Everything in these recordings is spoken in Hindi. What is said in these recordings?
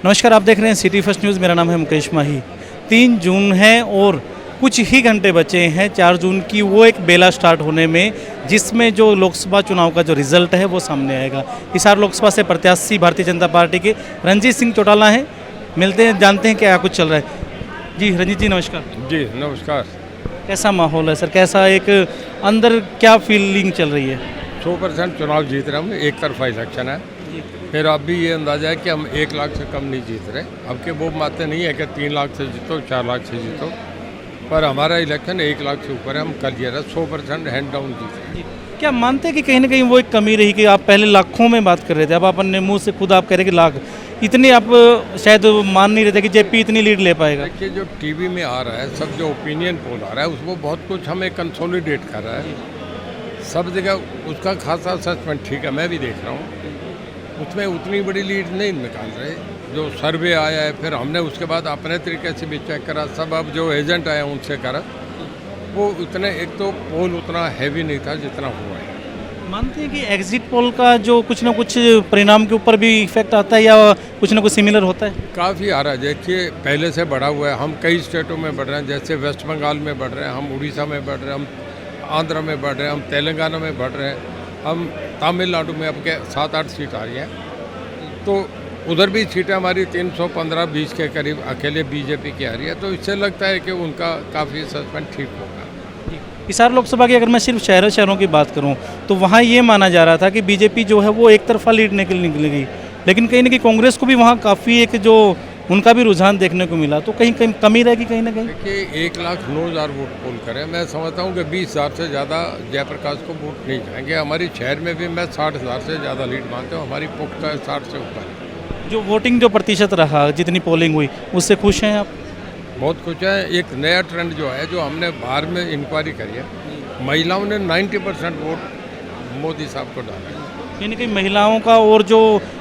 नमस्कार, आप देख रहे हैं सिटी फर्स्ट न्यूज़। मेरा नाम है मुकेश माही। 3 जून है और कुछ ही घंटे बचे हैं 4 जून की वो एक बेला स्टार्ट होने में, जिसमें जो लोकसभा चुनाव का जो रिजल्ट है वो सामने आएगा। हिसार लोकसभा से प्रत्याशी भारतीय जनता पार्टी के रंजीत सिंह चौटाला हैं। मिलते हैं, जानते हैं क्या कुछ चल रहा है। जी रंजीत जी नमस्कार। जी नमस्कार। कैसा माहौल है सर, कैसा एक अंदर क्या फीलिंग चल रही है? 100% चुनाव जीत रहे हम, एक तरफा इलेक्शन है। फिर अब भी ये अंदाजा है कि हम 1 लाख से कम नहीं जीत रहे। अब के वो बातें नहीं है कि 3 लाख से जीतो, 4 लाख से जीतो, पर हमारा इलेक्शन 1 लाख से ऊपर है। हम क्लियर है, 100% हैंड डाउन जीत रहे हैं। क्या मानते हैं कि कहीं ना कहीं वो एक कमी रही कि आप पहले लाखों में बात कर रहे थे, अब आप अपने मुंह से खुद आप कह रहे कि लाख, इतनी आप शायद मान नहीं रहे थे कि जेपी इतनी लीड ले पाएगा? देखिए, जो टीवी में आ रहा है, सब जो ओपिनियन पोल आ रहा है, उसको बहुत कुछ हमें कंसोलिडेट कर रहा है। सब जगह उसका खासा असेसमेंट ठीक है, मैं भी देख रहा हूँ। उसमें उतनी बड़ी लीड नहीं निकाल रहे। जो सर्वे आया है, फिर हमने उसके बाद अपने तरीके से भी चेक करा, सब अब जो एजेंट आए उनसे करा, वो उतने, एक तो पोल उतना हैवी नहीं था जितना हुआ है। मानते हैं कि एग्जिट पोल का जो कुछ ना कुछ परिणाम के ऊपर भी इफेक्ट आता है या कुछ ना कुछ सिमिलर होता है? काफ़ी आ रहा है। देखिए, पहले से बढ़ा हुआ है। हम कई स्टेटों में बढ़ रहे हैं, जैसे वेस्ट बंगाल में बढ़ रहे हैं, हम उड़ीसा में बढ़ रहे हैं, हम आंध्र में बढ़ रहे हैं, हम तेलंगाना में बढ़ रहे हैं, हम तमिलनाडु में अब के 7-8 सीट आ रही हैं। तो उधर भी सीटें हमारी 315-20 के करीब अकेले बीजेपी की आ रही है। तो इससे लगता है कि उनका काफ़ी असेसमेंट ठीक होगा। हिसार लोकसभा की अगर मैं सिर्फ शहरों की बात करूं तो वहां ये माना जा रहा था कि बीजेपी जो है वो एक तरफा लीड निकलेगी, लेकिन कहीं ना कहीं कांग्रेस को भी वहां काफ़ी एक जो उनका भी रुझान देखने को मिला। तो कहीं कहीं कमी रहेगी कहीं ना कहीं। देखिए, 1,09,000 वोट पोल करें, मैं समझता हूँ कि 20,000 से ज़्यादा जयप्रकाश को वोट नहीं जाएंगे। हमारी शहर में भी मैं 60,000 से ज़्यादा लीड मानता हूँ। हमारी पुख्ता है 60 से ऊपर है। जो वोटिंग जो प्रतिशत रहा, जितनी पोलिंग हुई, उससे खुश हैं आप? बहुत कुछ है। एक नया ट्रेंड जो है, जो हमने बाहर में इंक्वायरी करी है, महिलाओं ने 90% वोट मोदी साहब को डाला है। कहीं ना कहीं महिलाओं का और जो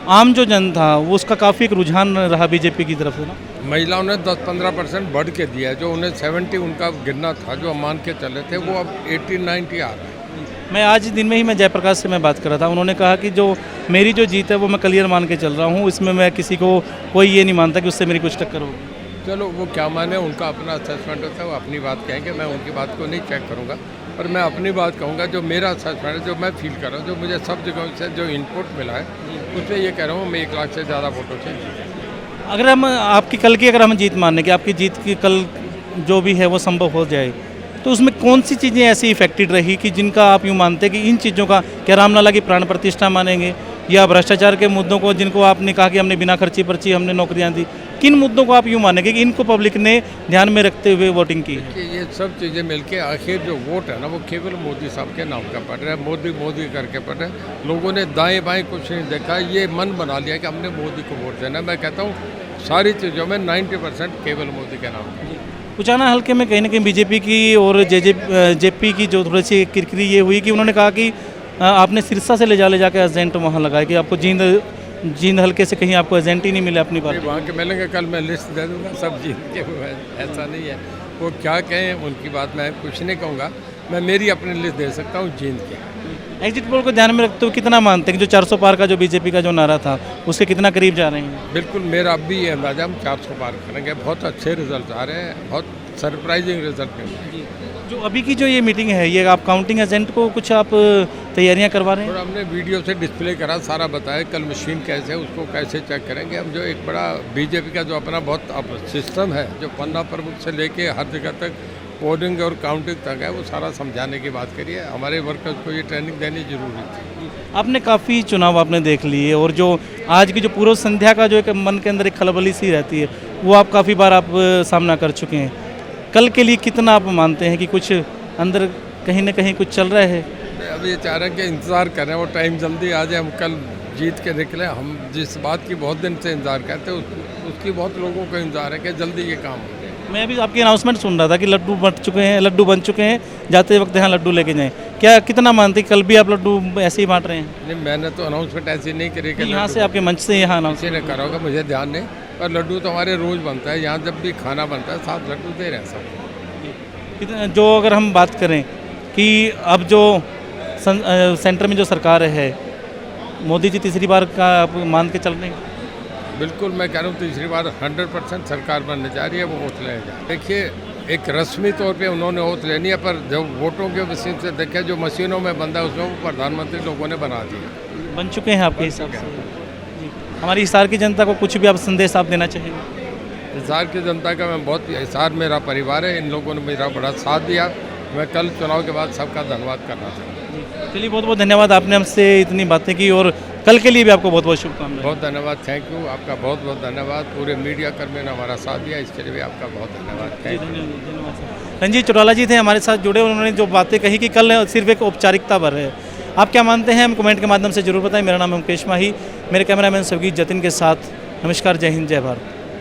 आम जो जन था वो उसका काफ़ी एक रुझान रहा बीजेपी की तरफ से ना। महिलाओं ने 10-15% बढ़ के दिया है। जो उन्हें 70 उनका गिरना था, जो हम मान के चले थे, वो अब 80-90 आ रहा है। मैं आज दिन में ही मैं जयप्रकाश से मैं बात कर रहा था, उन्होंने कहा कि जो मेरी जो जीत है वो मैं क्लियर मान के चल रहा हूँ, इसमें मैं किसी को कोई ये नहीं मानता कि उससे मेरी कुछ टक्कर होगी। चलो, वो क्या माने, उनका अपना असेसमेंट होता है, वो अपनी बात कहेंगे। मैं उनकी बात को नहीं चेक करूँगा, पर मैं अपनी बात कहूँगा। जो मेरा असेसमेंट है, जो मैं फील कर रहा हूँ, जो मुझे सब जगहों से जो इनपुट मिला है, उसमें ये कह रहा हूँ मैं 1 लाख से ज़्यादा वोटों से जीत। अगर हम आपकी कल की अगर हम जीत माने कि आपकी जीत की कल जो भी है वो संभव हो जाए, तो उसमें कौन सी चीज़ें ऐसी इफेक्टेड रही कि जिनका आप यूँ मानते हैं कि इन चीज़ों का, क्या रामलला की प्राण प्रतिष्ठा मानेंगे या भ्रष्टाचार के मुद्दों को, जिनको आपने कहा कि हमने बिना खर्ची पर्ची हमने नौकरियां दी, किन मुद्दों को आप यूँ मानेंगे कि इनको पब्लिक ने ध्यान में रखते हुए वोटिंग की है? कि ये सब चीज़ें मिलके आखिर जो वोट है ना, वो केवल मोदी साहब के नाम का पड़ रहा है। मोदी मोदी करके पड़ रहा है। लोगों ने दाएं बाएं कुछ नहीं देखा, ये मन बना लिया कि हमने मोदी को वोट देना। मैं कहता हूँ सारी चीज़ों में 90% केवल मोदी के नाम का। उचाना हल्के में कहीं ना कहीं बीजेपी की और जेपी की जो थोड़ी सी किरकिरी ये हुई कि उन्होंने कहा कि आपने सिरसा से ले जाके एजेंट वहाँ लगाए कि आपको जींद हल्के से कहीं आपको एजेंट ही नहीं मिले अपनी बात। वहाँ के मिलेंगे, कल मैं लिस्ट दे दूँगा सब जीत के हुए। ऐसा नहीं है, वो क्या कहें उनकी बात मैं कुछ नहीं कहूँगा। मैं मेरी अपनी लिस्ट दे सकता हूँ जीत के। एग्जिट पोल को ध्यान में रखते हुए कितना मानते हैं कि जो 400 पार का जो बीजेपी का जो नारा था उसके कितना करीब जा रहे हैं? बिल्कुल, मेरा अब भी ये अंदाजा, हम 400 पार करेंगे। बहुत अच्छे रिजल्ट आ रहे हैं, बहुत सरप्राइजिंग रिजल्ट मिल रहे हैं। जो अभी की जो ये मीटिंग है, ये आप काउंटिंग एजेंट को कुछ आप तैयारियां करवा रहे हैं? और हमने वीडियो से डिस्प्ले करा, सारा बताया कल मशीन कैसे है, उसको कैसे चेक करेंगे। हम जो एक बड़ा बीजेपी का जो अपना बहुत सिस्टम है, जो पन्ना प्रमुख से लेके हर जगह तक पोलिंग और काउंटिंग तक है, वो सारा समझाने की बात करिए। हमारे वर्कर्स को ये ट्रेनिंग देनी जरूरी थी। आपने काफ़ी चुनाव आपने देख लिए और जो आज की जो पूर्व संध्या का जो एक मन के अंदर एक खलबली सी रहती है, वो आप काफ़ी बार आप सामना कर चुके हैं। कल के लिए कितना आप मानते हैं कि कुछ अंदर कहीं ना कहीं कुछ चल रहा है? अब ये चाह रहे हैं कि इंतज़ार करें, वो टाइम जल्दी आ जाए, हम कल जीत के निकले। हम जिस बात की बहुत दिन से इंतज़ार करते हैं, उसकी बहुत लोगों को इंतज़ार है कि जल्दी ये काम हो जाए। मैं भी आपकी अनाउंसमेंट सुन रहा था कि लड्डू बन चुके हैं, जाते वक्त यहाँ लड्डू लेके जाएं। क्या कितना मानते कल भी आप लड्डू ऐसे ही बांट रहे हैं? नहीं, मैंने तो अनाउंसमेंट ऐसी नहीं करी कि यहाँ से आपके मंच से यहाँ अनाउंस किसी ने करा होगा, मुझे ध्यान नहीं। पर लड्डू तो हमारे रोज़ बनता है यहाँ, जब भी खाना बनता है 7 लड्डू दे रहे हैं सब। जो अगर हम बात करें कि अब जो सेंटर में जो सरकार है, मोदी जी तीसरी बार का आप मान के चल रहे हैं? बिल्कुल मैं कह रहा हूँ तीसरी बार 100% सरकार बनने जा रही है, वो वोट लेने जा रही है। देखिए एक रस्मी तौर पे उन्होंने वोट लेनी है, पर जब वोटों के विषय से देखें जो मशीनों में बंदा है उसमें वो प्रधानमंत्री लोगों ने बना दिया। बन चुके हैं आपके हिसाब से? जी। हमारी हिसार की जनता को कुछ भी आप संदेश आप देना चाहेंगे? हिसार की जनता का मैं बहुत, हिसार मेरा परिवार है, इन लोगों ने मेरा बड़ा साथ दिया। मैं कल चुनाव के बाद सबका धन्यवाद करना चाहूँगा। चलिए बहुत बहुत धन्यवाद, आपने हमसे इतनी बातें की और कल के लिए भी आपको बहुत बहुत शुभकामनाएं। बहुत धन्यवाद, थैंक यू, आपका बहुत बहुत धन्यवाद। पूरे मीडिया कर्मियों ने हमारा साथ दिया, इसके लिए भी आपका बहुत धन्यवाद, थैंक यू। धन्यवाद सर। रंजीत चौटाला जी थे हमारे साथ जुड़े, उन्होंने जो बातें कही कि कल सिर्फ एक औपचारिकता पर है। आप क्या मानते हैं, हम कमेंट के माध्यम से जरूर बताएं। मेरा नाम है मुकेश माही, मेरे कैमरामैन सवगीत जतिन के साथ। नमस्कार, जय हिंद, जय भारत।